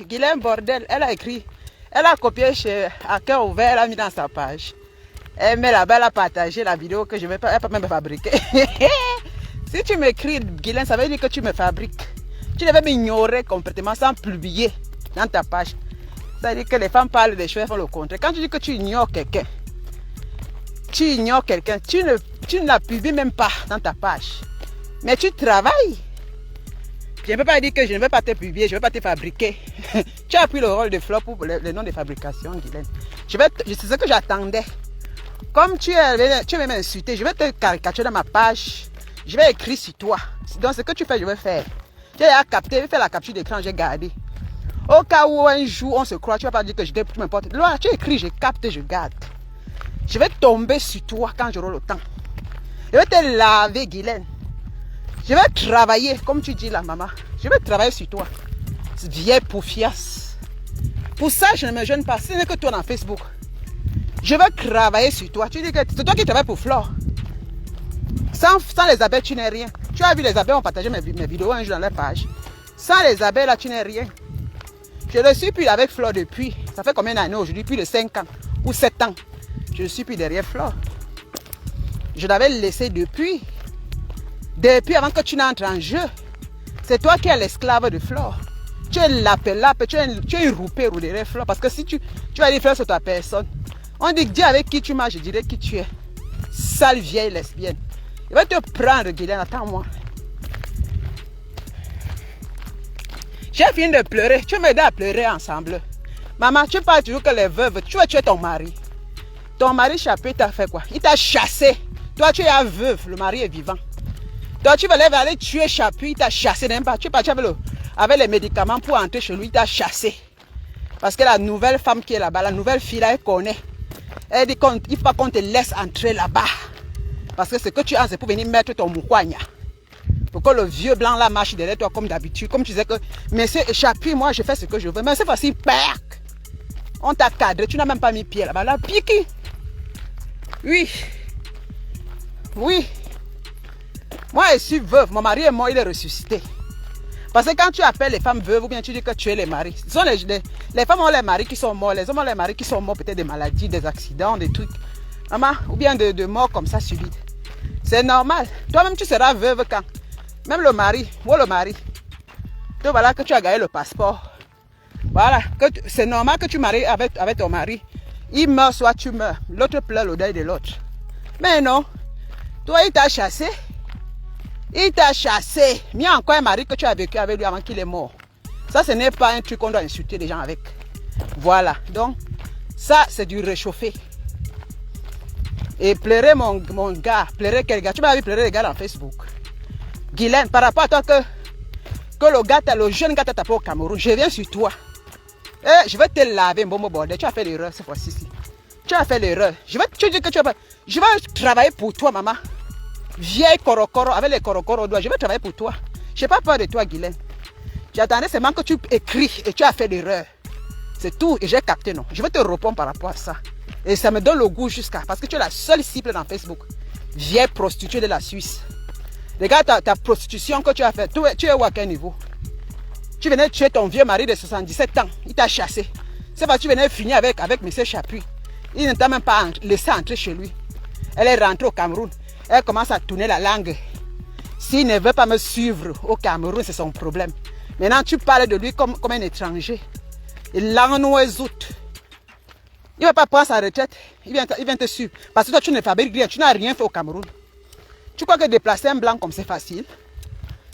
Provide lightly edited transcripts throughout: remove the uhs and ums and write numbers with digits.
Guylaine Bordel, elle a écrit, elle a copié chez à cœur ouvert, elle a mis dans sa page. Elle met là-bas, elle a partagé la vidéo que je vais pas, elle peut même fabriquer. Si tu m'écris Guylaine, ça veut dire que tu me fabriques. Tu devais m'ignorer complètement sans publier dans ta page. Ça veut dire que les femmes parlent des choses, elles font le contraire. Quand tu dis que tu ignores quelqu'un, tu ne la publies même pas dans ta page. Mais tu travailles. Je ne peux pas dire que je ne vais pas te publier, je ne vais pas te fabriquer. Tu as pris le rôle de flop pour le nom de fabrication, Guylaine. C'est ce que j'attendais. Comme tu veux m'insulter, je vais te caricaturer dans ma page. Je vais écrire sur toi. Donc ce que tu fais, je vais faire. Tu as capté, je vais faire la capture d'écran, j'ai gardé. Au cas où un jour on se croit, tu ne vas pas dire que je t'ai n'importe. Là, tu écris, je capte, je garde. Je vais tomber sur toi quand j'aurai le temps. Je vais te laver, Guylaine. Je vais travailler, comme tu dis là, maman. Je vais travailler sur toi. Vieille poufiasse. Pour ça, je ne me gêne pas. Ce n'est que toi dans Facebook. Je vais travailler sur toi. Tu dis que c'est toi qui travailles pour Flore. Sans les abeilles, tu n'es rien. Tu as vu les abeilles ont partagé mes vidéos un jour dans leur page. Sans les abeilles, là, tu n'es rien. Je ne suis plus avec Flore depuis. Ça fait combien d'années aujourd'hui? Plus de 5 ans ou 7 ans. Je ne suis plus derrière Flore. Je l'avais laissé depuis. Depuis avant que tu n'entres en jeu. C'est toi qui es l'esclave de Flore. Tu es l'appelape, tu es une roupée derrière Flore. Parce que si tu vas dire Flore sur ta personne, on dit dis avec qui tu marches, je dirais qui tu es. Sale vieille lesbienne. Je vais te prendre, Guylaine, attends-moi. J'ai fini de pleurer. Tu m'aides à pleurer ensemble. Maman, tu parles toujours que les veuves, tu vas tuer ton mari. Ton mari Chapuis t'a fait quoi? Il t'a chassé. Toi, tu es la veuve, le mari est vivant. Toi, tu vas aller tuer Chapuis, il t'a chassé. Tu es parti avec les médicaments pour entrer chez lui, il t'a chassé. Parce que la nouvelle femme qui est là-bas, la nouvelle fille là, elle connaît. Elle dit qu'il ne faut pas qu'on te laisse entrer là-bas. Parce que ce que tu as, c'est pour venir mettre ton moukwanya. Pour que le vieux blanc là marche derrière toi comme d'habitude. Comme tu disais que, monsieur Chapuis, moi je fais ce que je veux. Mais cette fois-ci, perc. On t'a cadré, tu n'as même pas mis pied là-bas. Là, piqué. Oui. Oui. Moi je suis veuve, mon mari est mort, il est ressuscité. Parce que quand tu appelles les femmes veuves ou bien tu dis que tu es les maris, ce sont les femmes ont les maris qui sont morts, les hommes ont les maris qui sont morts, peut-être des maladies, des accidents, des trucs. Maman, ou bien de morts comme ça subites. C'est normal. Toi-même tu seras veuve quand? Même le mari, moi le mari. Donc voilà que tu as gagné le passeport. Voilà, c'est normal que tu maries avec ton mari. Il meurt, soit tu meurs. L'autre pleure le deuil de l'autre. Mais non, toi il t'a chassé. Il t'a chassé. Il y a encore un mari que tu as vécu avec lui avant qu'il est mort. Ça, ce n'est pas un truc qu'on doit insulter les gens avec. Voilà. Donc, ça, c'est du réchauffé. Et pleurer mon gars. Pleurer quel gars? Tu m'as vu pleurer les gars dans Facebook. Guylaine, par rapport à toi que le jeune gars t'a tapé au Cameroun, je viens sur toi. Et je vais te laver, bon bordel. Tu as fait l'erreur cette fois-ci. Tu as fait l'erreur. Je vais travailler pour toi, maman. Vieille corocoro, avec les corocoro au doigt, je vais travailler pour toi. Je n'ai pas peur de toi, Guylaine. J'attendais seulement que tu écris et tu as fait l'erreur. C'est tout, et j'ai capté, non. Je vais te répondre par rapport à ça. Et ça me donne le goût jusqu'à... Parce que tu es la seule cible dans Facebook. Vieille prostituée de la Suisse. Regarde ta prostitution que tu as fait. Tu es où à quel niveau? Tu venais tuer ton vieux mari de 77 ans. Il t'a chassé. C'est parce que tu venais finir avec M. Chapuis. Il ne t'a même pas laissé entrer chez lui. Elle est rentrée au Cameroun. Elle commence à tourner la langue. S'il ne veut pas me suivre au Cameroun, c'est son problème. Maintenant, tu parles de lui comme un étranger. Il l'ennoisoute. Il ne va pas prendre sa retraite. Il vient te suivre. Parce que toi, tu ne fabriques rien. Tu n'as rien fait au Cameroun. Tu crois que déplacer un blanc comme c'est facile?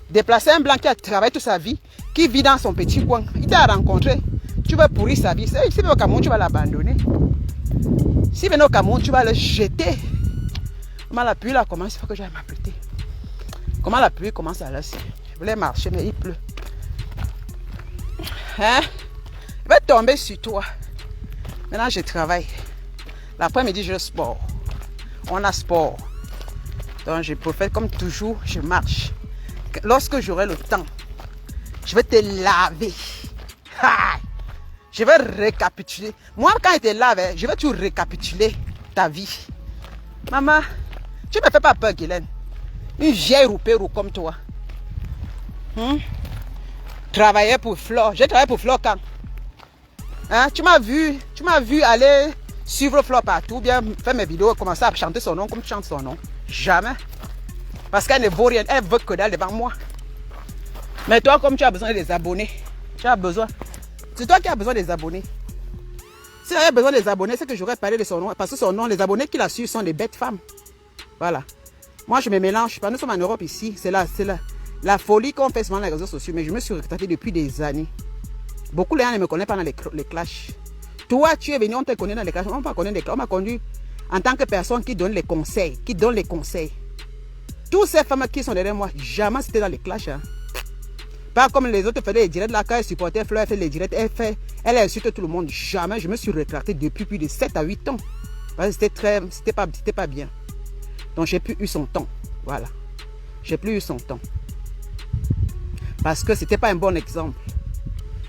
Déplacer un blanc qui a travaillé toute sa vie, qui vit dans son petit coin. Il t'a rencontré. Tu vas pourrir sa vie. Si tu viens au Cameroun, tu vas l'abandonner. Si tu viens au Cameroun, tu vas le jeter. Comment la pluie là commence? Il faut que j'aille m'apprêter. Comment la pluie commence à laisser? Je voulais marcher, mais il pleut. Hein? Je vais tomber sur toi. Maintenant, je travaille. L'après-midi, je sport. On a sport. Donc, je profite comme toujours, je marche. Lorsque j'aurai le temps, je vais te laver. Je vais récapituler. Moi, quand je te lave, je vais tout récapituler ta vie. Maman, tu ne me fais pas peur, Guylaine. Une vieille roupée comme toi. travaillais pour Flore. J'ai travaillé pour Flore quand? Hein? Tu m'as vu aller suivre Flore partout, bien faire mes vidéos, commencer à chanter son nom comme tu chantes son nom. Jamais. Parce qu'elle ne vaut rien, elle veut que dalle devant moi. Mais toi, comme tu as besoin des abonnés, tu as besoin. C'est toi qui as besoin des abonnés. Si j'avais besoin des abonnés, c'est que j'aurais parlé de son nom. Parce que son nom, les abonnés qui la suivent sont des bêtes femmes. Voilà. Moi, je me mélange pas. Nous sommes en Europe ici. C'est la folie qu'on fait souvent dans les réseaux sociaux. Mais je me suis retraité depuis des années. Beaucoup de gens ne me connaissent pas dans les clashs. Toi, tu es venu, on te connaît dans les clashs. On m'a connu on m'a connu en tant que personne qui donne les conseils. Qui donne les conseils. Toutes ces femmes qui sont derrière moi, jamais c'était dans les clashs. Hein. Pas comme les autres faisaient les directs. Là, quand elle supportait Fleur, elle fait les directs. Elle insulte tout le monde. Jamais. Je me suis retraité depuis plus de 7 à 8 ans. Parce que c'était pas bien. Donc, j'ai plus eu son temps. Voilà. J'ai plus eu son temps. Parce que c'était pas un bon exemple.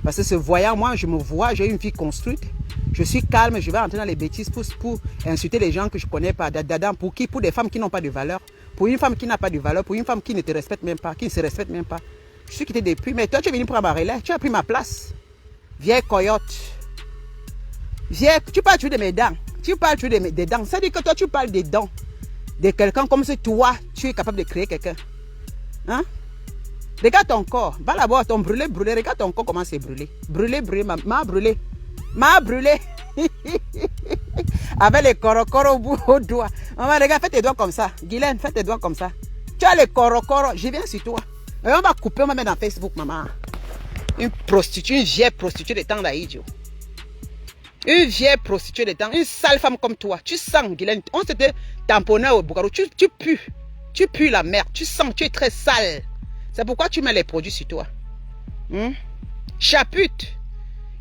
Parce que se voyant, moi, je me vois, j'ai une vie construite. Je suis calme, je vais entrer dans les bêtises pour insulter les gens que je ne connais pas. Pour qui? Pour des femmes qui n'ont pas de valeur. Pour une femme qui n'a pas de valeur. Pour une femme qui ne te respecte même pas, qui ne se respecte même pas. Je suis quitté depuis. Mais toi, tu es venu prendre ma relais. Tu as pris ma place. Vieille coyote. Tu parles toujours de mes dents. Tu parles toujours des dents. Ça veut dire que toi, tu parles des dents de quelqu'un comme si toi, tu es capable de créer quelqu'un. Hein? Regarde ton corps. Va là-bas, ton brûlé. Regarde ton corps, comment c'est brûlé. Brûlé, m'a brûlé. M'a brûlé. Avec les corocoro au bout au doigt. Maman, regarde, fais tes doigts comme ça. Guylaine, fais tes doigts comme ça. Tu as les corocoro. Je viens sur toi. Et on va couper, on va mettre dans Facebook, maman. Une prostituée, une vieille prostituée de temps d'Aïdjo. Une vieille prostituée de temps. Une sale femme comme toi. Tu sens, Guylaine. On s'était tamponné au Bougarou. Tu pues. Tu pues la merde. Tu sens, tu es très sale. C'est pourquoi tu mets les produits sur toi. Chapute.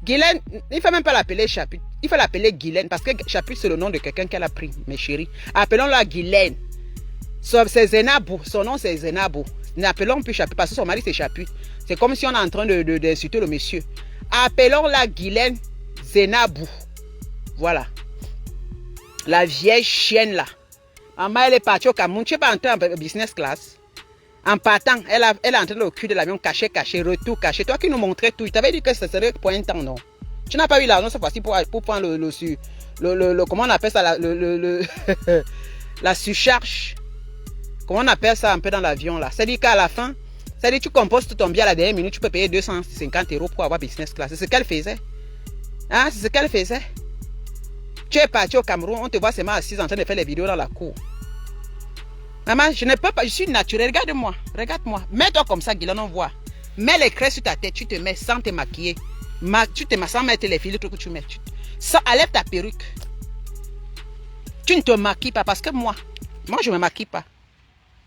Guylaine, il ne faut même pas l'appeler Chapute. Il faut l'appeler Guylaine. Parce que Chapute, c'est le nom de quelqu'un qu'elle a pris, mes chéris. Appelons-la Guylaine. C'est Zenabou. Son nom, c'est Zenabou. N'appelons plus Chapute parce que son mari, c'est Chapute. C'est comme si on est en train d'insulter le monsieur. Appelons-la Guylaine Zenabou. Voilà. La vieille chienne là. Maman, elle est partie au Cameroun. Tu n'es pas entrée en business class. En partant, elle est entrée dans le cul de l'avion, caché, retour, caché. Toi qui nous montrais tout, il t'avait dit que ça serait pour un temps, non? Tu n'as pas eu l'argent cette fois-ci pour prendre comment on appelle ça, la surcharge. Comment on appelle ça un peu dans l'avion là? C'est-à-dire qu'à la fin, c'est-à-dire que tu composes tout ton bien à la dernière minute, tu peux payer 250 € pour avoir business class. C'est ce qu'elle faisait. Hein? C'est ce qu'elle faisait. Tu es parti au Cameroun, on te voit seulement assise en train de faire les vidéos dans la cour. Maman, je ne peux pas, je suis naturelle. Regarde-moi, regarde-moi. Mets-toi comme ça, Guylaine, on voit. Mets les crêpes sur ta tête, tu te mets sans te maquiller. Tu te mets sans mettre les filtres que tu mets. Enlève ta perruque. Tu ne te maquilles pas parce que moi, je ne me maquille pas.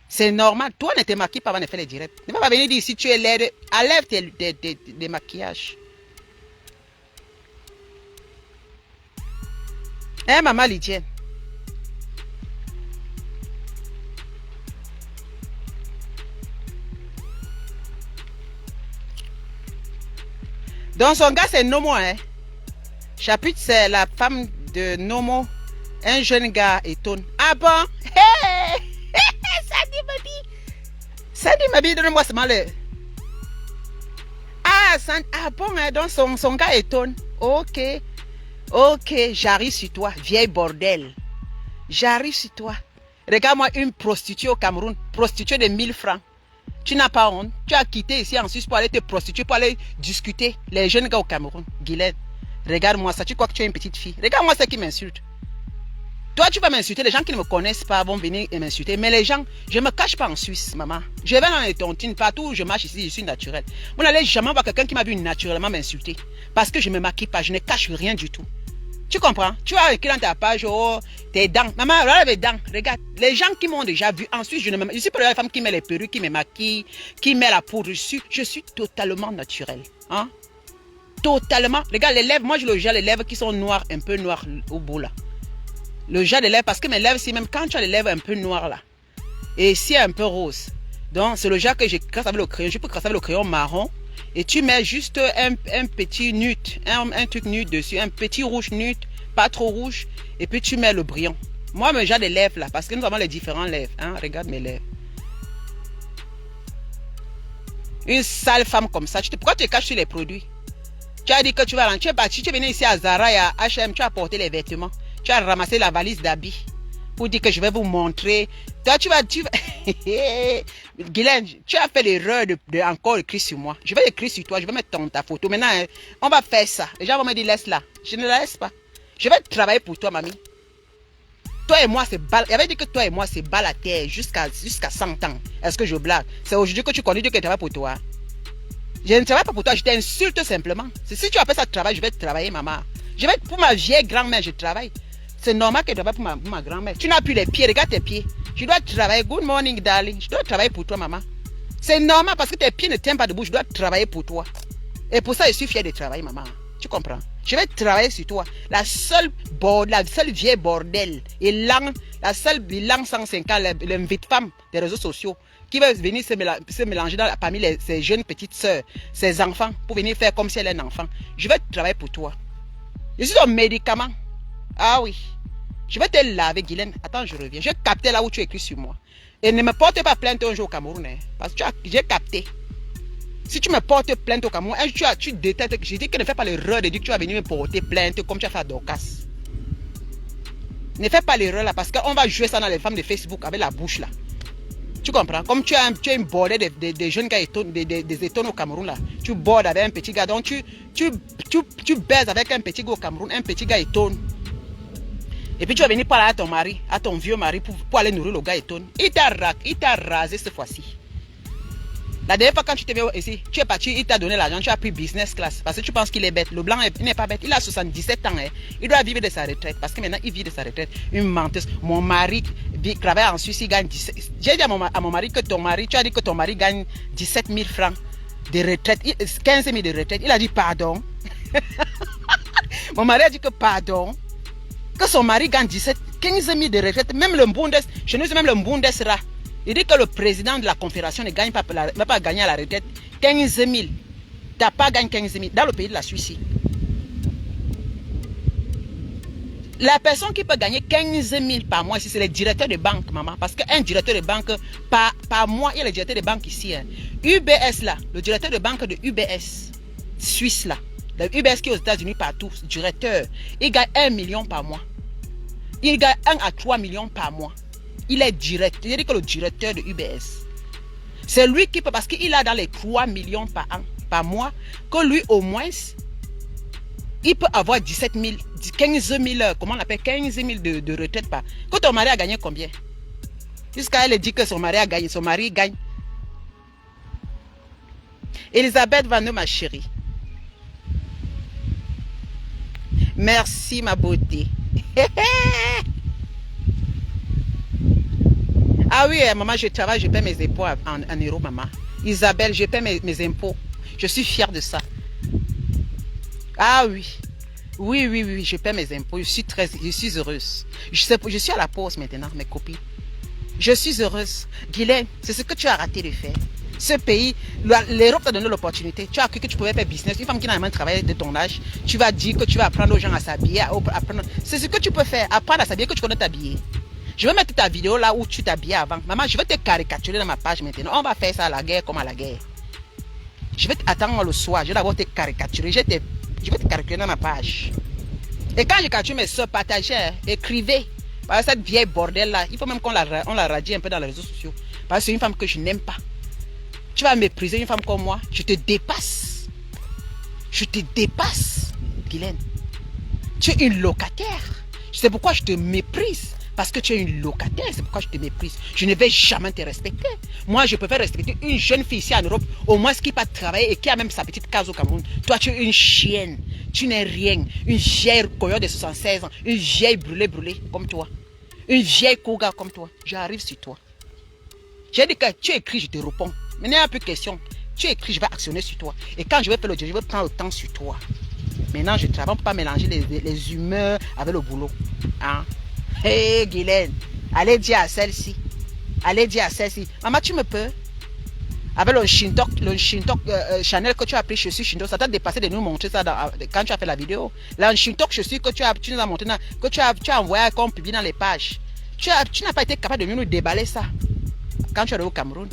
C'est normal. Toi, ne te maquille pas avant de faire les directs. Ne va pas venir dire si tu es laide. Enlève tes maquillages. Hein, maman Lydienne? Donc son gars c'est Nomo, hein. Chapute c'est la femme de Nomo, un jeune gars étonne. Ah bon? Hey! Sandy Mabi, donne-moi seulement le... Ah bon, hein, donc son gars étonne. Ok, j'arrive sur toi, vieille bordel. J'arrive sur toi. Regarde-moi une prostituée au Cameroun, prostituée de 1000 francs. Tu n'as pas honte. Tu as quitté ici en Suisse pour aller te prostituer, pour aller discuter. Les jeunes gars au Cameroun. Guylaine, regarde-moi ça. Tu crois que tu es une petite fille. Regarde-moi ça qui m'insulte. Toi, tu vas m'insulter. Les gens qui ne me connaissent pas vont venir m'insulter. Mais les gens, je ne me cache pas en Suisse, maman. Je vais dans les tontines. Partout où je marche ici, je suis naturelle. Vous n'allez jamais voir quelqu'un qui m'a vu naturellement m'insulter. Parce que je ne me maquille pas. Je ne cache rien du tout. Tu comprends? Tu as écrit dans ta page, oh, tes dents. Maman, regarde les dents. Regarde. Les gens qui m'ont déjà vu. Ensuite, je suis pas la femme qui met les perruques, qui me maquille, qui met la poudre dessus. Je suis totalement naturelle. Hein? Totalement. Regarde les lèvres. Moi, je le gère les lèvres qui sont noires, un peu noires au bout là. Le gère des lèvres, parce que mes lèvres, c'est même quand tu as les lèvres un peu noires là. Et ici, un peu rose. Donc, c'est le gère que j'écrase avec le crayon. Je peux crasser avec le crayon marron. Et tu mets juste un petit nude, un truc nude dessus, un petit rouge nude, pas trop rouge, et puis tu mets le brillant. Moi, j'ai des lèvres là, parce que nous avons les différents lèvres. Hein? Regarde mes lèvres. Une sale femme comme ça. Pourquoi tu te caches sur les produits? Tu as dit que tu vas rentrer. Tu es parti, tu es venu ici à Zara et à H&M, tu as porté les vêtements. Tu as ramassé la valise d'habits pour dire que je vais vous montrer. Toi, tu vas... Guylaine, tu as fait l'erreur de encore écrire sur moi. Je vais écrire sur toi, je vais mettre ta photo. Maintenant, hein, on va faire ça. Les gens vont me dire, laisse-la. Je ne la laisse pas. Je vais travailler pour toi, mamie. Toi et moi, c'est balle. Il avait dit que toi et moi, c'est balle à terre jusqu'à 100 ans. Est-ce que je blague? C'est aujourd'hui que tu connais Dieu qui travaille pour toi. Je ne travaille pas pour toi, je t'insulte simplement. Si tu appelles ça travail, je vais travailler, maman. Je vais pour ma vieille grand-mère, je travaille. C'est normal que je travaille pour ma grand-mère. Tu n'as plus les pieds, regarde tes pieds. Je dois travailler. Good morning, darling. Je dois travailler pour toi, maman. C'est normal parce que tes pieds ne tiennent pas debout. Je dois travailler pour toi. Et pour ça, je suis fier de travailler, maman. Tu comprends? Je vais travailler sur toi. La seule vieille bordel, la seule bilan 150, l'invite femme des réseaux sociaux, qui va venir se mélanger parmi ces jeunes petites sœurs, ces enfants, pour venir faire comme si elle est un enfant. Je vais travailler pour toi. Je suis un médicament. Ah oui. Je vais te laver, Guylaine. Attends, je reviens. J'ai capté là où tu écris sur moi. Et ne me porte pas plainte un jour au Cameroun. Hein, parce que j'ai capté. Si tu me portes plainte au Cameroun, tu détestes. Je dis que ne fais pas l'erreur de dire que tu vas venir me porter plainte comme tu as fait à Dorcas. Ne fais pas l'erreur là parce qu'on va jouer ça dans les femmes de Facebook avec la bouche là. Tu comprends? Comme tu as une bordée des jeunes gars des étonnes au Cameroun là. Tu bordes avec un petit gars. Donc tu baises avec un petit gars au Cameroun, un petit gars étonne. Et puis tu vas venir parler à ton mari, à ton vieux mari pour aller nourrir le gars étonne. Il t'a rasé cette fois-ci. La dernière fois quand tu t'es venu ici, tu es parti, il t'a donné l'argent, tu as pris business class. Parce que tu penses qu'il est bête. Le blanc, il n'est pas bête. Il a 77 ans. Hein. Il doit vivre de sa retraite. Parce que maintenant, il vit de sa retraite. Une menteuse. Mon mari travaille en Suisse, il gagne 17. J'ai dit à mon mari que ton mari, tu as dit que ton mari gagne 17 000 francs de retraite. 15 000 de retraite. Il a dit pardon. Mon mari a dit que pardon. Que son mari gagne 15 000 de retraite. Même le Bundes, chez nous, même le Bundesrat. Il dit que le président de la confédération ne va pas gagner à la retraite 15 000. Tu n'as pas gagné 15 000 dans le pays de la Suisse. La personne qui peut gagner 15 000 par mois ici, c'est le directeur de banque, maman. Parce qu'un directeur de banque, par mois, il y a le directeur de banque ici. Hein. UBS là, le directeur de banque de UBS, Suisse là. Le UBS qui est aux États-Unis partout, directeur, il gagne 1 million par mois. Il gagne 1 à 3 millions par mois. Il est directeur, il dit que le directeur de UBS. C'est lui qui peut, parce qu'il a dans les 3 millions par an, par mois, que lui au moins, il peut avoir 17 000, 15 000, comment on appelle, 15 000 de retraite par. Que ton mari a gagné combien? Jusqu'à elle dit que son mari a gagné, son mari gagne. Elisabeth Vano, ma chérie. Merci ma beauté. Ah oui, maman, je travaille, je paie mes impôts en euros, maman. Isabelle, je paie mes impôts. Je suis fière de ça. Ah oui. Oui, je paie mes impôts. Je suis heureuse. Je suis à la pause maintenant, mes copines. Je suis heureuse. Guylaine, c'est ce que tu as raté de faire. Ce pays, l'Europe t'a donné l'opportunité. Tu as cru que tu pouvais faire business. Une femme qui n'a même travaillé de ton âge, tu vas dire que tu vas apprendre aux gens à s'habiller. C'est ce que tu peux faire. Apprendre à s'habiller, que tu connais t'habiller. Je vais mettre ta vidéo là où tu t'habillais avant. Maman, je vais te caricaturer dans ma page maintenant. On va faire ça à la guerre comme à la guerre. Je vais attendre le soir. Je vais d'abord te caricaturer. Je vais te caricaturer dans ma page. Et quand je caricature mes soeurs, partagez, écrivez. Parce que cette vieille bordel là, il faut même qu'on la radie un peu dans les réseaux sociaux. Parce que c'est une femme que je n'aime pas. Tu vas mépriser une femme comme moi. Je te dépasse. Je te dépasse, Guylaine. Tu es une locataire. C'est pourquoi je te méprise. Parce que tu es une locataire, c'est pourquoi je te méprise. Je ne vais jamais te respecter. Moi, je préfère respecter une jeune fille ici en Europe, au moins qui peut travailler et qui a même sa petite case au Cameroun. Toi, tu es une chienne. Tu n'es rien. Une vieille coyote de 76 ans. Une vieille brûlée comme toi. Une vieille cougar comme toi. J'arrive sur toi. J'ai dit que tu écris, je te réponds. Mais il n'y a plus de question. Tu écris, je vais actionner sur toi. Et quand je vais faire le job, je vais prendre le temps sur toi. Maintenant, je ne travaille pas mélanger les humeurs avec le boulot. Hein? Hé, Guylaine, allez dire à celle-ci. Allez dire à celle-ci. Maman, tu me peux? Avec le Shintok Chanel que tu as pris, je suis Shintok. Ça t'a dépassé de nous montrer ça quand tu as fait la vidéo. Là, Shintok, je suis que tu nous as montré, que tu as envoyé comme publié dans les pages. Tu n'as pas été capable de nous déballer ça. Quand tu es au Cameroun,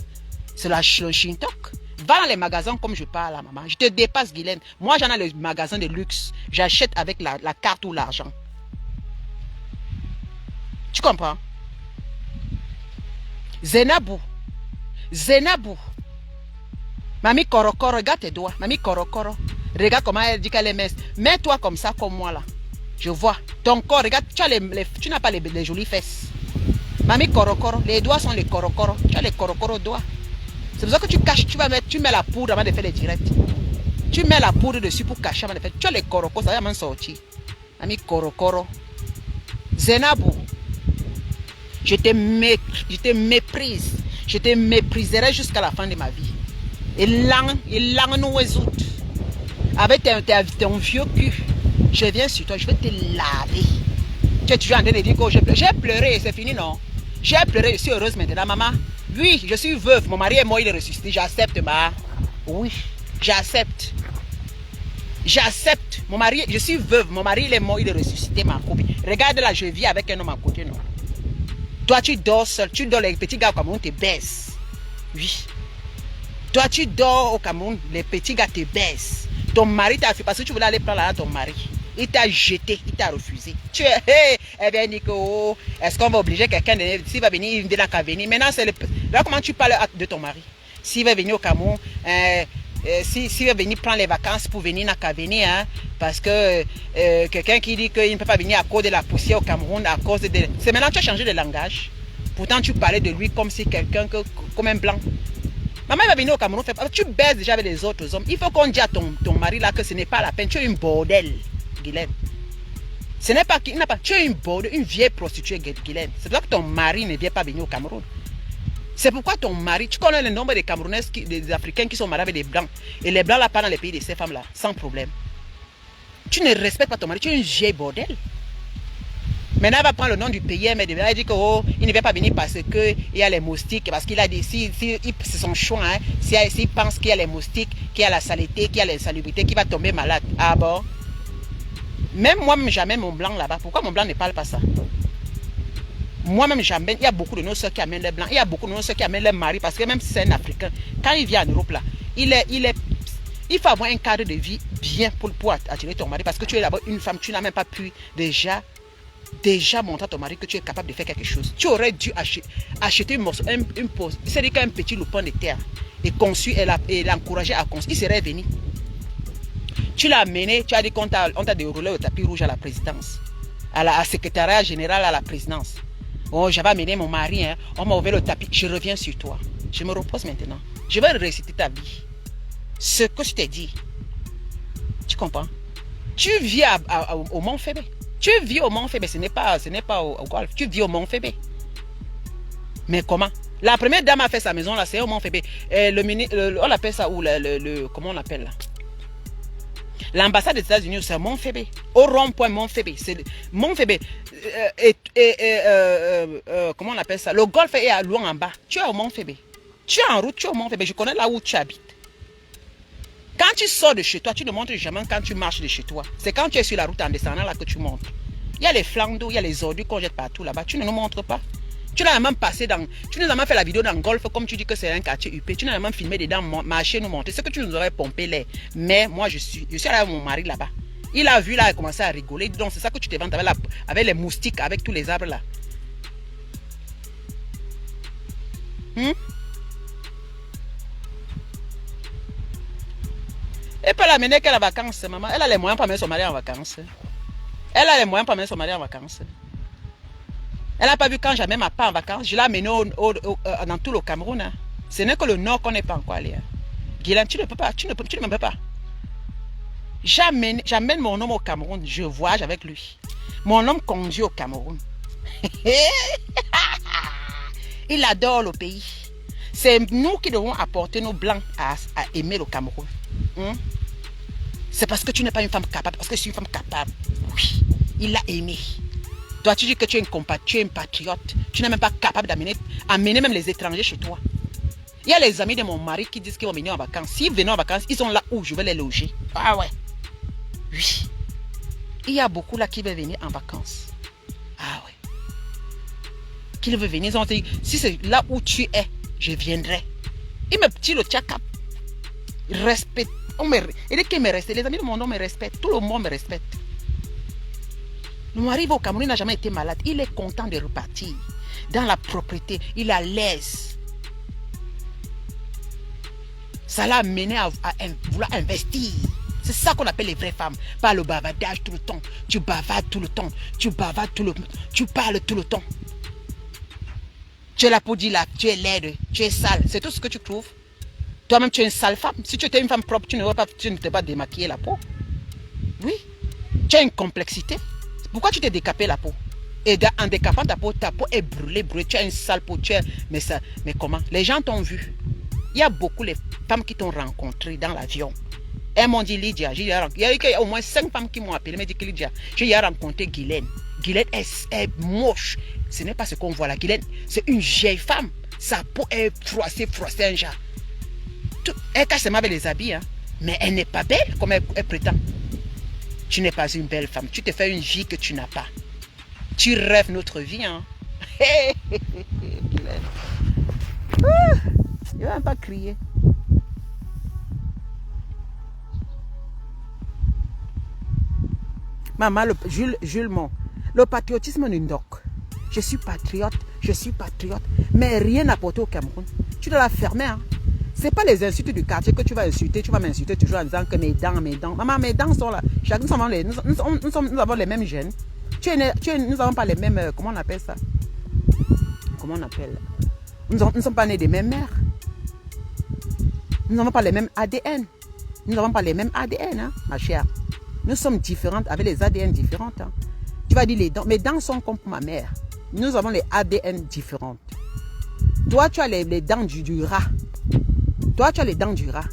c'est le Shintok. Va dans les magasins comme je parle à maman. Je te dépasse, Guylaine. Moi, j'en ai le magasin de luxe. J'achète avec la carte ou l'argent. Tu comprends? Zenabou. Zenabou. Mamie Korokoro, regarde tes doigts. Mamie Korokoro. Regarde comment elle dit qu'elle est mince. Mets-toi comme ça, comme moi là. Je vois. Ton corps, regarde, tu n'as pas les jolies fesses. Mamie Korokoro, les doigts sont les Korokoro. Tu as les Korokoro doigts. C'est pour ça que tu caches, tu mets la poudre avant de faire les directs. Tu mets la poudre dessus pour cacher avant de faire. Tu as les Korokoro, ça va même sortir. Mamie Korokoro. Zenabou. Je te méprise. Je te mépriserai jusqu'à la fin de ma vie. Et là, nous résout. Avec ton vieux cul, je viens sur toi, je vais te laver. Tu es toujours en train de dire que j'ai pleuré, c'est fini, non? J'ai pleuré, je suis heureuse maintenant, maman. Oui, je suis veuve, mon mari est mort, il est ressuscité, j'accepte, ma. Oui, j'accepte. J'accepte. Mon mari, je suis veuve, mon mari il est mort, il est ressuscité, ma copine. Regarde là, je vis avec un homme à côté, non? Toi, tu dors seul, tu dors, les petits gars au Cameroun te baissent. Oui. Toi, tu dors au Cameroun, les petits gars te baissent. Ton mari t'a fait parce que tu voulais aller prendre là ton mari. Il t'a jeté, il t'a refusé. Tu es, hey, eh bien, Nico, est-ce qu'on va obliger quelqu'un de s'il va venir, il n'a qu'à venir. Maintenant, c'est là comment tu parles de ton mari. S'il va venir au Cameroun, s'il va venir prendre les vacances pour venir, il n'a qu'à venir. Hein, parce que quelqu'un qui dit qu'il ne peut pas venir à cause de la poussière au Cameroun, à cause de. C'est maintenant que tu as changé de langage. Pourtant, tu parlais de lui comme si quelqu'un, comme un blanc. Maman, il va venir au Cameroun, tu baises déjà avec les autres hommes. Il faut qu'on dise à ton mari là que ce n'est pas la peine. Tu es une bordel, Guylaine. Ce n'est pas, tu es une bordel, une vieille prostituée, Guylaine. C'est pour ça que ton mari ne vient pas venir au Cameroun. C'est pourquoi ton mari, tu connais le nombre de Camerounais, des Africains qui sont mariés avec des Blancs. Et les Blancs là, pas dans les pays de ces femmes-là, sans problème. Tu ne respectes pas ton mari, tu es une vieille bordel. Maintenant, elle va prendre le nom du pays, mais elle dit qu'il ne vient pas venir parce qu'il y a les moustiques, parce qu'il a dit, c'est son choix, hein, s'il pense qu'il y a les moustiques, qu'il y a la saleté, qu'il y a l'insalubrité, qu'il va tomber malade. Ah bon? Même moi-même, jamais mon blanc là-bas. Pourquoi mon blanc ne parle pas ça? Moi-même, jamais. Il y a beaucoup de nos soeurs qui amènent les blancs. Il y a beaucoup de nos soeurs qui amènent les maris, parce que même si c'est un Africain, quand il vient en Europe là, il faut avoir un cadre de vie bien pour attirer ton mari, parce que tu es là-bas une femme, tu n'as même pas pu déjà montrer à ton mari que tu es capable de faire quelque chose. Tu aurais dû acheter une morceau, c'est-à-dire qu'un petit lopin de terre et conçu et l'encourager à construire. Il serait venu. Tu l'as amené, tu as dit qu'on t'a déroulé le tapis rouge à la présidence, à la secrétariat général à la présidence. Oh, j'avais amené mon mari, hein, on m'a ouvert le tapis, je reviens sur toi. Je me repose maintenant. Je vais réciter ta vie. Ce que je t'ai dit. Tu comprends? Tu vis au Mont Fébé. Tu vis au Mont Fébé, ce n'est pas au golf. Tu vis au Mont Fébé. Mais comment? La première dame a fait sa maison là, c'est au Mont Fébé. On appelle ça où comment on appelle là? L'ambassade des États-Unis, c'est Mont Fébé. Au rond-point Mont Fébé. C'est Mont Fébé. Comment on appelle ça? Le golf est à loin en bas. Tu es au Mont Fébé. Tu es en route, tu es au Mont Fébé. Je connais là où tu habites. Quand tu sors de chez toi, tu ne montres jamais quand tu marches de chez toi. C'est quand tu es sur la route en descendant là que tu montres. Il y a les flancs d'eau, il y a les ordures qu'on jette partout là-bas. Tu ne nous montres pas. Tu n'as même passé dans. Tu nous as même fait la vidéo dans le golf comme tu dis que c'est un quartier UP. Tu n'as même filmé dedans, marcher, nous montrer. C'est que tu nous aurais pompé l'air. Mais moi, je suis allé avec mon mari là-bas. Il a vu là, il a commencé à rigoler. Donc c'est ça que tu te vantes avec les moustiques, avec tous les arbres là. Elle peut l'amener qu'elle a vacances, maman. Elle a les moyens pour amener son mari en vacances. Elle a les moyens pour amener son mari en vacances. Elle n'a pas vu quand j'amène ma part en vacances. Je l'ai amené dans tout le Cameroun. Hein. Ce n'est que le nord qu'on n'est pas encore allé. Hein. Guylaine, tu ne peux pas. Tu ne peux pas. J'amène mon homme au Cameroun. Je voyage avec lui. Mon homme conduit au Cameroun. Il adore le pays. C'est nous qui devons apporter nos blancs à aimer le Cameroun. C'est parce que tu n'es pas une femme capable. Parce que je suis une femme capable. Oui, il l'a aimé. Toi, tu dis que tu es une patriote. Tu n'es même pas capable d'amener même les étrangers chez toi. Il y a les amis de mon mari qui disent qu'ils vont venir en vacances. S'ils viennent en vacances, ils sont là où je vais les loger. Ah ouais. Oui. Il y a beaucoup là qui veulent venir en vacances. Ah ouais. Qui veulent venir. Ils ont dit, si c'est là où tu es, je viendrai. Il me dit le tchakap. Respect. Et dès qu'il me respecte, les amis de mon nom me respectent. Tout le monde me respecte. Mon mari au Cameroun, il n'a jamais été malade. Il est content de repartir dans la propriété. Il est à l'aise. Ça l'a amené à vouloir investir. C'est ça qu'on appelle les vraies femmes. Pas le bavardage tout le temps. Tu bavardes tout le temps. Tu bavardes tout le temps. Tu parles tout le temps. Tu es là pour dire là, tu es laide, tu es sale. C'est tout ce que tu trouves. Toi-même, tu es une sale femme. Si tu étais une femme propre, tu ne t'es pas démaquillé la peau. Oui. Tu as une complexité. Pourquoi tu t'es décapé la peau? Et en décapant ta peau est brûlée. Tu as une sale peau. Mais comment? Les gens t'ont vu. Il y a beaucoup de femmes qui t'ont rencontré dans l'avion. Elles m'ont dit Lydia. Il y a eu au moins 5 femmes qui m'ont appelé. Elles m'ont dit que Lydia, j'ai rencontré Guylaine. Guylaine est moche. Ce n'est pas ce qu'on voit là. Guylaine, c'est une vieille femme. Sa peau est froissée un genre. Elle cache seulement avec les habits. Hein. Mais elle n'est pas belle comme elle prétend. Tu n'es pas une belle femme. Tu te fais une vie que tu n'as pas. Tu rêves notre vie. Hein. Guylaine. Il ne va même pas crier. Maman, Jules, le patriotisme n'est donc. Je suis patriote. Mais rien n'a porté au Cameroun. Tu dois la fermer. Hein. Ce n'est pas les insultes du quartier que tu vas insulter. Tu vas m'insulter toujours en disant que mes dents. Maman, mes dents sont là. Nous avons les mêmes gènes. Nous n'avons pas les mêmes. Comment on appelle ça? Comment on appelle? Nous ne sommes pas nés des mêmes mères. Nous n'avons pas les mêmes ADN. Nous n'avons pas les mêmes ADN, hein, ma chère. Nous sommes différentes avec les ADN différentes. Hein. Tu vas dire les dents. Mes dents sont comme pour ma mère. Nous avons les ADN différentes. Toi, tu as les dents du rat. Toi, tu as les dents du rat.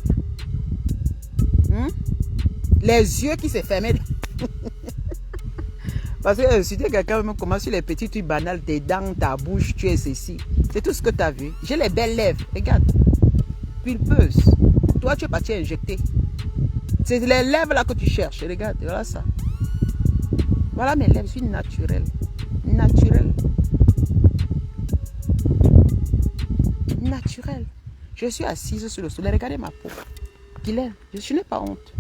Les yeux qui s'est fermés. Parce que si quelqu'un me commence sur les petits trucs banals, tes dents, ta bouche, tu es ceci. C'est tout ce que tu as vu. J'ai les belles lèvres. Regarde. Pulpeuse. Toi, tu es parti injecter. C'est les lèvres là que tu cherches. Regarde, voilà ça. Voilà mes lèvres. Je suis naturelle. Naturelle. Naturelle. Je suis assise sur le soleil. Regardez ma peau. Guylaine, je n'ai pas honte.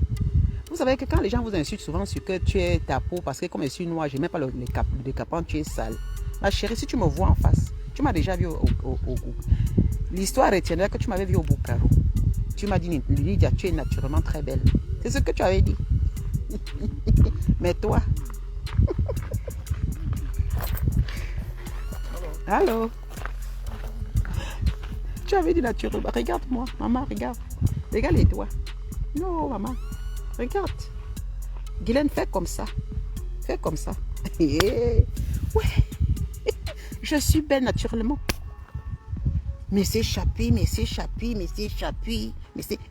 Vous savez que quand les gens vous insultent souvent sur que tu es ta peau, parce que comme je suis noire, je n'ai même pas le décapant, tu es sale. Ma chérie, si tu me vois en face, tu m'as déjà vu au l'histoire retiendra que tu m'avais vu au Bucaro. Tu m'as dit, Lydia, tu es naturellement très belle. C'est ce que tu avais dit. Mais toi... Allô? Tu avais dit naturellement. Regarde-moi, maman, regarde. Regarde les doigts. Non, maman. Regarde. Guylaine, fais comme ça. Fais comme ça. Ouais. Je suis belle naturellement. Mais c'est chapi.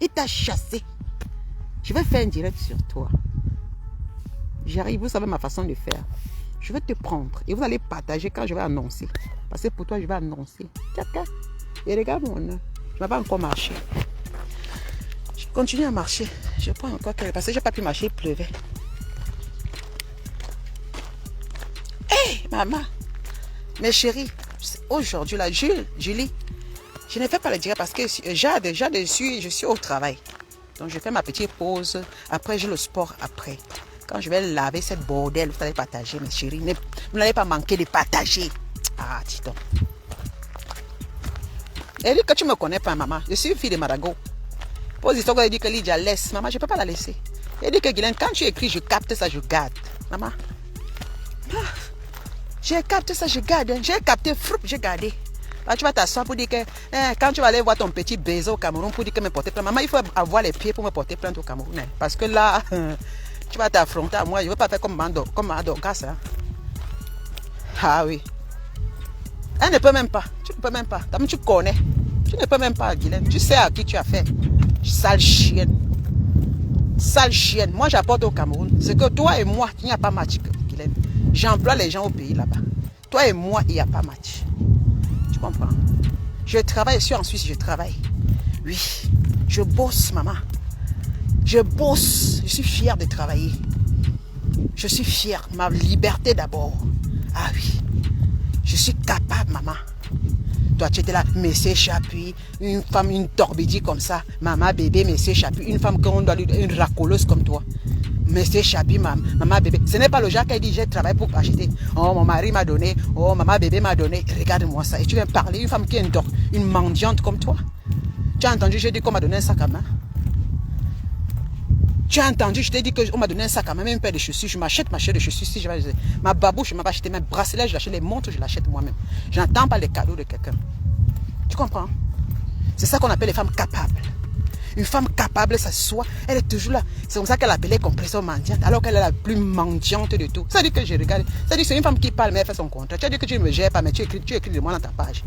Il t'a chassé. Je vais faire un direct sur toi. J'arrive, vous savez ma façon de faire. Je vais te prendre et vous allez partager quand je vais annoncer. Parce que pour toi, je vais annoncer. Et regarde mon œil. Je ne vais pas encore marcher. Je continue à marcher. Je prends encore quelques... Parce que je n'ai pas pu marcher, il pleuvait. Hé, maman. Mes chéris, aujourd'hui, là, Julie, je ne fais pas le direct parce que je suis au travail. Donc, je fais ma petite pause. Après, j'ai le sport après. Quand je vais laver cette bordel, vous allez partager, mes chéris. Vous n'allez pas manquer de partager. Ah, dis donc. Elle dit que tu ne me connais pas, maman. Je suis une fille de Marago. Pose l'histoire qu'elle dit que Lydia laisse. Maman, je ne peux pas la laisser. Elle dit que Guylaine, quand tu écris, je capte ça, je garde. Maman. J'ai capté ça, je garde. J'ai capté, j'ai gardé. Là, tu vas t'asseoir pour dire que quand tu vas aller voir ton petit baiser au Cameroun pour dire que me porter plainte. Maman, il faut avoir les pieds pour me porter plainte au Cameroun. Hein, parce que là, tu vas t'affronter à moi. Je ne veux pas faire comme Dorcas. Hein. Ah oui. Elle ne peut même pas. Tu ne peux même pas. Tu connais. Tu ne peux même pas, Guylaine. Tu sais à qui tu as fait. Sale chienne. Sale chienne. Moi, j'apporte au Cameroun. C'est que toi et moi, il n'y a pas match, Guylaine. J'emploie les gens au pays là-bas. Toi et moi, il n'y a pas match. Tu comprends? Je travaille, je suis en Suisse, je travaille. Oui. Je bosse, maman. Je bosse. Je suis fière de travailler. Je suis fière. Ma liberté d'abord. Ah oui. Je suis capable, maman. Toi, tu étais là, Messieurs Chapuis, une femme, une torbidie comme ça. Maman, bébé, Messieurs Chapuis, une femme qu'on doit lui donner, une racoleuse comme toi. Monsieur Chapuis, maman, bébé. Ce n'est pas le genre qui dit, j'ai travaillé pour acheter. Oh, mon mari m'a donné. Oh, maman, bébé m'a donné. Regarde-moi ça. Et tu viens parler, une femme qui est une mendiante comme toi. Tu as entendu, j'ai dit qu'on m'a donné un sac à main. Tu as entendu, je t'ai dit qu'on m'a donné un sac à main, même une paire de chaussures. Je m'achète ma chaîne de chaussures. Si je vais, ma babouche, je m'ai acheté mes bracelets, je l'achète, les montres, je l'achète moi-même. Je n'attends pas les cadeaux de quelqu'un. Tu comprends? C'est ça qu'on appelle les femmes capables. Une femme capable, ça soit, elle est toujours là. C'est comme ça qu'elle appelait compression mendiante, alors qu'elle est la plus mendiante de tout. Ça dit que je regarde. Ça dit que c'est une femme qui parle, mais elle fait son contrat. Tu as dit que tu ne me gères pas, mais tu écris de moi dans ta page.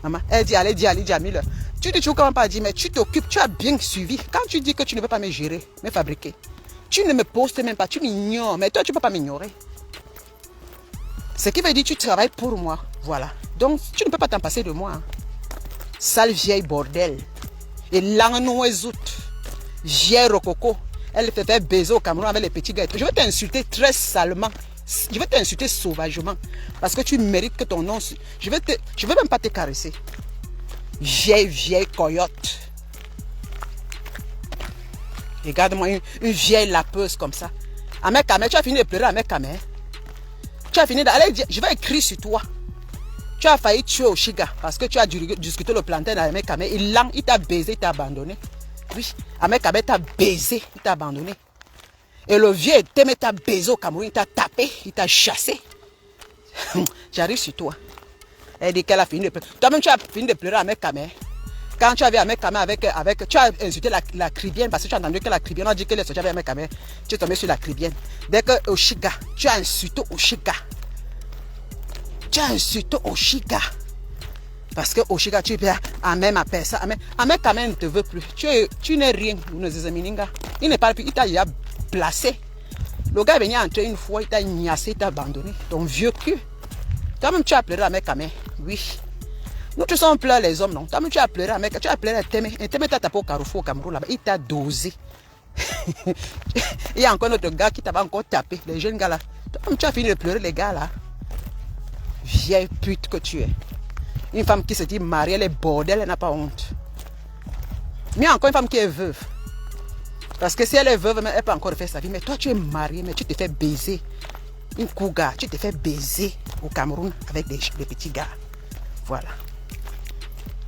Maman, elle dit, allez, dis, Jamil. Tu dis toujours comment pas dire, mais tu t'occupes, tu as bien suivi. Quand tu dis que tu ne veux pas me gérer, me fabriquer, tu ne me postes même pas, tu m'ignores. Mais toi, tu ne peux pas m'ignorer. Ce qui veut dire que tu travailles pour moi. Voilà. Donc, tu ne peux pas t'en passer de moi. Hein. Sale vieille bordel. Et l'anoisoute. Vieille rococo. Elle te fait baiser au Cameroun avec les petits gars. Je vais t'insulter très salement. Je vais t'insulter sauvagement. Parce que tu mérites que ton nom... Je vais même pas te caresser. Vieille coyote. Regarde-moi, une vieille lapeuse comme ça. Ahmed Kamel, tu as fini de pleurer Ahmed Kamel. Tu as fini d'aller dire, je vais écrire sur toi. Tu as failli tuer Oshiga parce que tu as discuté le plantain d'Ahmed Kamel. Il t'a baisé, il t'a abandonné. Oui, Ahmed Kamel t'a baisé, il t'a abandonné. Et le vieux Témé t'a baisé au Cameroun, il t'a tapé, il t'a chassé. J'arrive sur toi. Elle dit qu'elle a fini de pleurer. Toi-même, tu as fini de pleurer Ahmed Kamel. Quand tu avais Ahmed Kamel avec... Tu as insulté la Cribienne parce que tu as entendu que la Cribienne, on a dit qu'elle est sortie avec Ahmed Kamel. Tu es tombé sur la Cribienne. Dès que Oshiga, tu as insulté Oshiga. Tu as insulté Oshiga. Parce que Oshiga, tu peux Ahmed ma personne. Ahmed Kamel ne te veut plus. Tu n'es rien. Il n'est pas plus. Il t'a déjà placé. Le gars est venu entrer une fois, il t'a ignassé, il t'a abandonné. Ton vieux cul. Toi-même, tu as pleuré Ahmed Kamel. Oui. Nous tous on pleure les hommes, non. Toi-même, tu as pleuré Ahmed. Tu as pleuré Témé. Témé t'a tapé au Carrefour au Cameroun là-bas. Il t'a dosé. Il y a encore notre gars qui t'avait encore tapé. Les jeunes gars là. Toi-même, tu as fini de pleurer les gars là. Vieille pute que tu es. Une femme qui se dit mariée, elle est bordel, elle n'a pas honte. Mais encore une femme qui est veuve. Parce que si elle est veuve, elle peut encore faire sa vie. Mais toi, tu es mariée, mais tu te fais baiser. Une cougar, tu te fais baiser au Cameroun avec des petits gars. Voilà.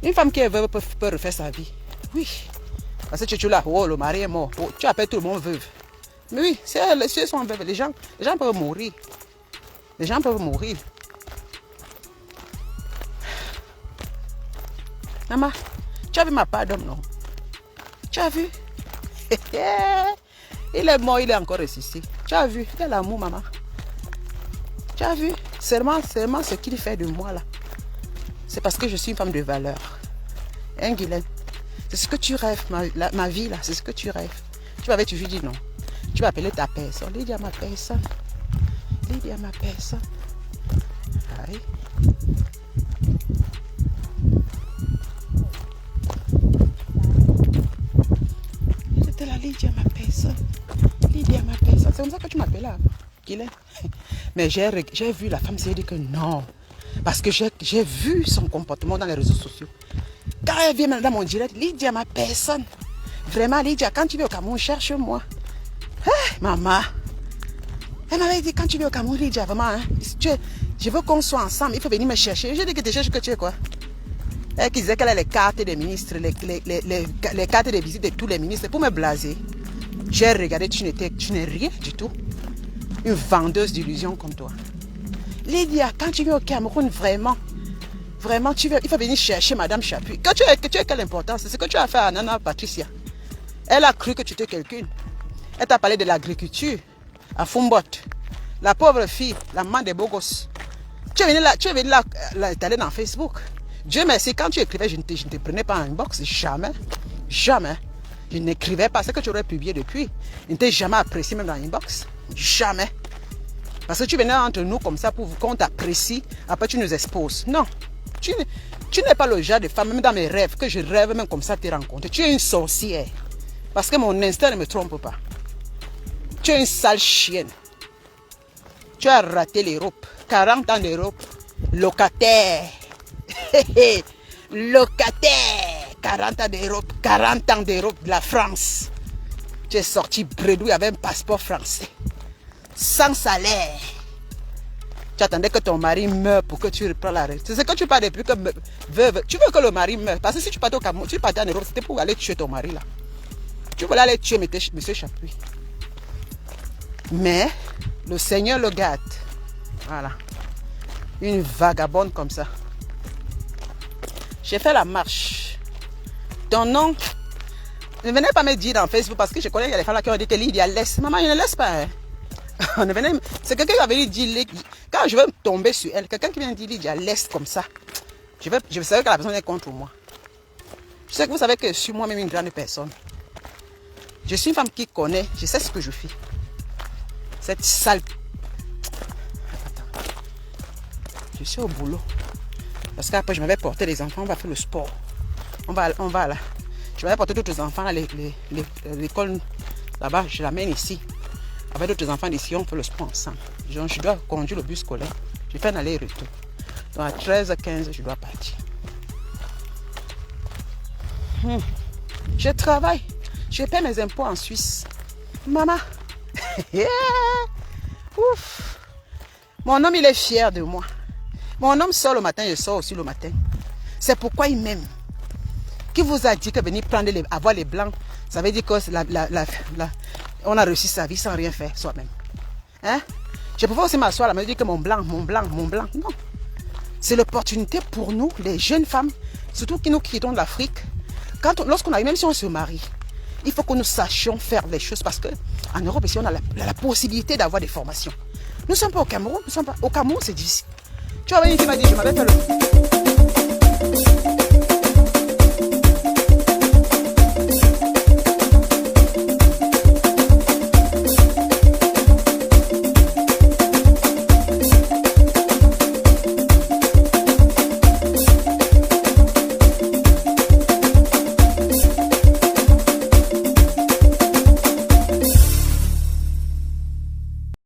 Une femme qui est veuve peut refaire sa vie. Oui. Parce que tu es là, oh, le mari est mort. Oh, tu appelles tout le monde veuve. Mais oui, si elles sont veuves, les gens peuvent mourir. Les gens peuvent mourir. Maman, tu as vu ma part d'homme, non? Tu as vu? Il est mort, il est encore ressuscité. Tu as vu? Quel amour, maman. Tu as vu? Seulement ce qu'il fait de moi, là. C'est parce que je suis une femme de valeur. Hein, Guylaine? C'est ce que tu rêves, ma vie, là. C'est ce que tu rêves. Tu m'avais toujours dit non. Tu vas appeler ta personne. Lydia, ma personne. Lydia, ma personne. Aïe. C'était la Lydia, ma personne. Lydia, ma personne. C'est comme ça que tu m'appelles là, Guylaine. Mais j'ai vu la femme s'est dit que non. Parce que j'ai vu son comportement dans les réseaux sociaux. Quand elle vient dans mon direct, Lydia, ma personne. Vraiment, Lydia, quand tu viens au Cameroun, cherche-moi. Hey, maman. Elle m'avait dit, quand tu viens au Cameroun, Lydia, vraiment, hein, je veux qu'on soit ensemble. Il faut venir me chercher. J'ai dit que tu cherches que tu es quoi? Elle disait qu'elle a les cartes des ministres, les cartes de visite de tous les ministres pour me blaser. J'ai regardé, tu n'es rien du tout. Une vendeuse d'illusions comme toi. Lydia, quand tu viens au Cameroun, vraiment, il faut venir chercher Madame Chapuis. Que tu as quelle importance? C'est ce que tu as fait à Nana Patricia. Elle a cru que tu étais quelqu'un. Elle t'a parlé de l'agriculture à Fumbot. La pauvre fille, la maman des beaux gosses. Tu es venu là, t'aller dans Facebook. Dieu merci, quand tu écrivais, je ne te prenais pas en inbox. Jamais. Jamais. Je n'écrivais pas ce que tu aurais publié depuis. Je ne t'ai jamais apprécié même dans l'inbox. Jamais. Parce que tu venais entre nous comme ça pour qu'on t'apprécie. Après, tu nous exposes. Non. Tu n'es pas le genre de femme, même dans mes rêves, que je rêve même comme ça te rencontrer. Tu es une sorcière. Parce que mon instinct ne me trompe pas. Tu es une sale chienne. Tu as raté l'Europe. 40 ans d'Europe. Locataire. Locataire, 40 ans d'Europe, 40 ans d'Europe de la France. Tu es sorti bredouille avec un passeport français. Sans salaire. Tu attendais que ton mari meure pour que tu reprends la règle. C'est ce que tu parles depuis que veuve. Tu veux que le mari meure. Parce que si tu partais au Cameroun, tu partais en Europe, c'était pour aller tuer ton mari là. Tu voulais aller tuer M. Chapuis. Mais le Seigneur le garde. Voilà. Une vagabonde comme ça. J'ai fait la marche. Ton nom. Ne venez pas me dire dans Facebook parce que je connais, il y a des femmes qui ont dit que Lydia laisse. Maman, je ne laisse pas. Hein. C'est quelqu'un qui avait dit, quand je veux tomber sur elle, quelqu'un qui vient dire Lydia laisse comme ça. Je savais que la personne est contre moi. Je sais que vous savez que je suis moi-même une grande personne. Je suis une femme qui connaît, je sais ce que je fais. Cette sale... Attends. Je suis au boulot. Parce qu'après, je m'avais porté les enfants, on va faire le sport. On va là. Je m'avais porté d'autres enfants à l'école là-bas, je l'amène ici. Avec d'autres enfants d'ici, on fait le sport ensemble. Je dois conduire le bus scolaire. Je fais un aller-retour. Donc à 13h15, je dois partir. Je travaille. Je paie mes impôts en Suisse. Maman. Ouf. Mon homme, il est fier de moi. Mon homme sort le matin, je sors aussi le matin. C'est pourquoi il m'aime. Qui vous a dit que venir prendre avoir les blancs, ça veut dire que on a réussi sa vie sans rien faire soi-même. Hein? Je pouvais aussi m'asseoir là, me dire que mon blanc. Non. C'est l'opportunité pour nous, les jeunes femmes, surtout qui nous quittons de l'Afrique. Lorsqu'on arrive, même si on se marie, il faut que nous sachions faire les choses parce qu'en Europe, ici, on a la possibilité d'avoir des formations. Nous ne sommes pas au Cameroun. Au Cameroun, c'est difficile. Tu vois, une qui m'a dit, je m'avais fait le...